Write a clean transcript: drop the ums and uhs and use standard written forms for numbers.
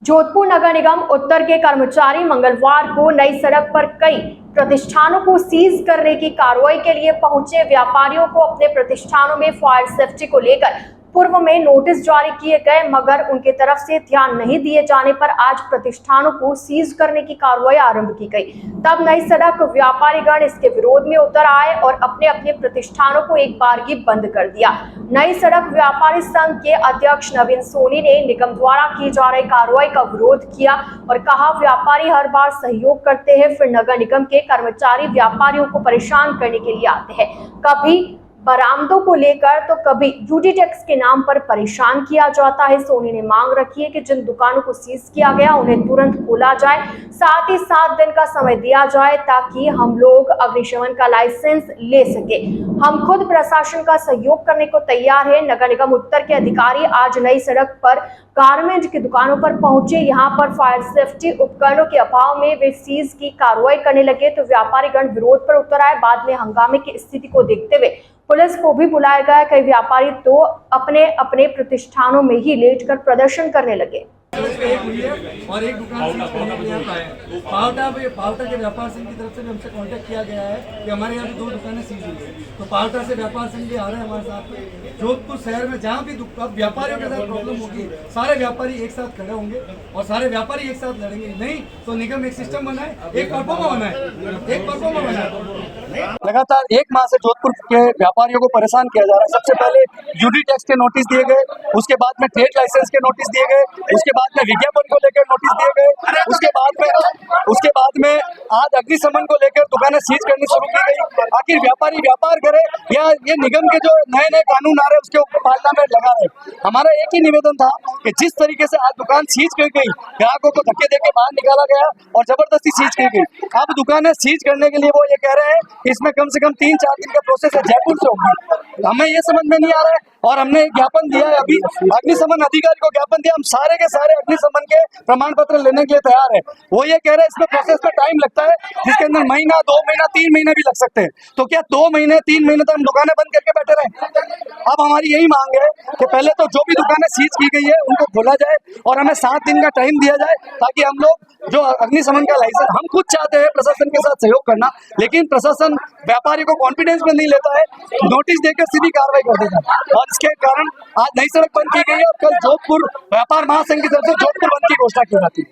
जोधपुर नगर निगम उत्तर के कर्मचारी मंगलवार को नई सड़क पर कई प्रतिष्ठानों को सीज करने की कार्रवाई के लिए पहुंचे। व्यापारियों को अपने प्रतिष्ठानों में फायर सेफ्टी को लेकर पूर्व में नोटिस जारी किए गए, मगर उनके तरफ से ध्यान नहीं दिए जाने पर आज प्रतिष्ठानों को सीज करने की कार्रवाई आरंभ की गई। तब नई सड़क व्यापारीगण इसके विरोध में उतर आए और अपने अपने प्रतिष्ठानों को एक बारगी बंद कर दिया। नई सड़क व्यापारी संघ के अध्यक्ष नवीन सोनी ने निगम द्वारा की जा रही कार्रवाई का विरोध किया और कहा, व्यापारी हर बार सहयोग करते हैं, फिर नगर निगम के कर्मचारी व्यापारियों को परेशान करने के लिए आते हैं। कभी बरामदों को लेकर तो कभी ड्यूटी टैक्स के नाम पर परेशान किया जाता है। सोनी ने मांग रखी है कि जिन दुकानों को सीज किया गया उन्हें तुरंत खोला जाए, साथ ही 7 दिन का समय दिया जाए ताकि हम लोग अग्निशमन का लाइसेंस ले सके। हम खुद प्रशासन का सहयोग करने को तैयार है। नगर निगम उत्तर के अधिकारी आज नई सड़क पर गारमेंट की दुकानों पर पहुंचे। यहां पर फायर सेफ्टी उपकरणों के अभाव में वे सीज की कार्रवाई करने लगे तो व्यापारीगण विरोध पर उतर आए। बाद में हंगामे की स्थिति को देखते हुए पुलिस को भी बुलाया गया। कई व्यापारी तो अपने अपने प्रतिष्ठानों में ही लेटकर प्रदर्शन करने लगे। और एक दुकान सीज करने के लिए आता है। पावटा के व्यापार संघ की तरफ से भी हमसे कांटेक्ट किया गया है कि हमारे यहाँ 2 दुकानें सीज हुई है, तो पावटा से व्यापार संघ भी आ रहे हैं हमारे साथ में। जोधपुर शहर में जहाँ भी व्यापारियों के साथ प्रॉब्लम होगी, सारे व्यापारी एक साथ खड़े होंगे और सारे व्यापारी एक साथ लड़ेंगे। नहीं तो निगम एक सिस्टम बनाए, एक परफॉर्मा बनाए। लगातार 1 माह से जोधपुर के व्यापारियों को परेशान किया जा रहा है। सबसे पहले ड्यूटी टैक्स के नोटिस दिए गए, उसके बाद में ट्रेड लाइसेंस के नोटिस दिए गए, उसके बाद में विज्ञापन को लेकर नोटिस दिए गए, उसके बाद में आज अग्निशमन को लेकर दुकानें सीज करनी शुरू की गई। आखिर व्यापारी व्यापार करे या ये निगम के जो नए नए कानून आ रहे हैं उसके ऊपर पालना में लगा है। हमारा एक ही निवेदन था कि जिस तरीके से आज दुकान सीज की गई, ग्राहकों को धक्के देके बाहर निकाला गया और जबरदस्ती सीज की गई, अब दुकानें सीज करने के लिए वो ये कह रहे हैं इसमें कम से कम 3-4 दिन का प्रोसेस है, जयपुर से होगी। हमें ये समझ में नहीं आ रहा है और हमने एक ज्ञापन दिया है, अभी अग्निशमन अधिकारी को ज्ञापन दिया। हम सारे के सारे अग्निशमन के प्रमाण पत्र लेने के लिए तैयार है। वो ये कह रहे हैं इसमें प्रोसेस में टाइम लगता है, जिसके अंदर महीना, 2 महीना, 3 महीने भी लग सकते हैं। तो क्या 2 महीने 3 महीने तक हम दुकानें बंद करके बैठे रहे? अब हमारी यही मांग है कि पहले तो जो भी दुकानें सीज की गई है उनको खोला जाए और हमें 7 दिन का टाइम दिया जाए ताकि हम लोग जो अग्निशमन का लाइसेंस, हम खुद चाहते हैं प्रशासन के साथ सहयोग करना, लेकिन प्रशासन व्यापारी को कॉन्फिडेंस में नहीं लेता है, नोटिस देकर सीधी कार्रवाई कर देता है और इसके कारण आज नई सड़क बंद की गई है और कल जोधपुर व्यापार महासंघ की तरफ से जोधपुर बंद की घोषणा की जाती है।